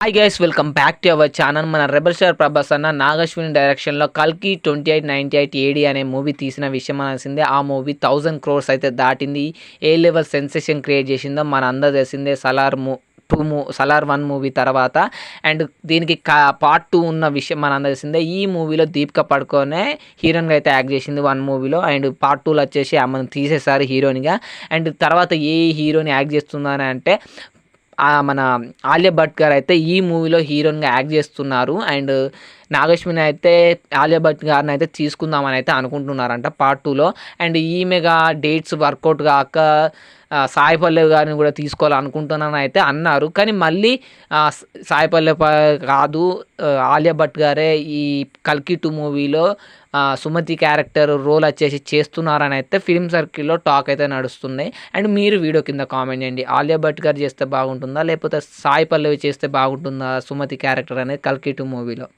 Hi guys welcome back to our channel. మన rebel star Prabhas అన్న నాగశ్విని డైరెక్షన్లో కల్కి 2898 ఏడి అనే మూవీ తీసిన విషయం తెలిసిందే. ఆ మూవీ 1000 crores అయితే దాటింది. ఏ లెవెల్ సెన్సేషన్ క్రియేట్ చేసిందో మన అందరూ తెలిసిందే. సలార్ 1 మూవీ తర్వాత అండ్ దీనికి పార్ట్ 2 ఉన్న విషయం మన అందరూ తెలిసిందే. ఈ మూవీలో దీపిక పడుకోనే హీరోయిన్గా అయితే యాక్ట్ చేసింది 1 మూవీలో. అండ్ పార్ట్ 2లో వచ్చేసి ఆమెను తీసేశారు హీరోయిన్గా. అండ్ తర్వాత ఏ హీరోయిన్ యాక్ట్ చేస్తుందని అంటే మన ఆలియా భట్ గారు అయితే ఈ మూవీలో హీరోయిన్గా యాక్ట్ చేస్తున్నారు. అండ్ నాగశ్విని అయితే ఆలియా భట్ గారిని అయితే తీసుకుందామని అయితే అనుకుంటున్నారంట పార్ట్ 2లో. అండ్ ఈమెగా డేట్స్ వర్కౌట్ కాక సాయి పల్లవి గారిని కూడా తీసుకోవాలనుకుంటున్నాను అయితే అన్నారు. కానీ మళ్ళీ సాయి పల్లవి కాదు, ఆలియా భట్ గారే ఈ కల్కి 2 మూవీలో సుమతి క్యారెక్టర్ రోల్ వచ్చేసి చేస్తున్నారని అయితే ఫిల్మ్ సర్కిల్లో టాక్ అయితే నడుస్తుంది. అండ్ మీరు వీడియో కింద కామెంట్ చేయండి, ఆలియా భట్ గారు చేస్తే బాగుంటుందా లేకపోతే సాయి పల్లవి చేస్తే బాగుంటుందా సుమతి క్యారెక్టర్ అనేది కల్కి 2 మూవీలో.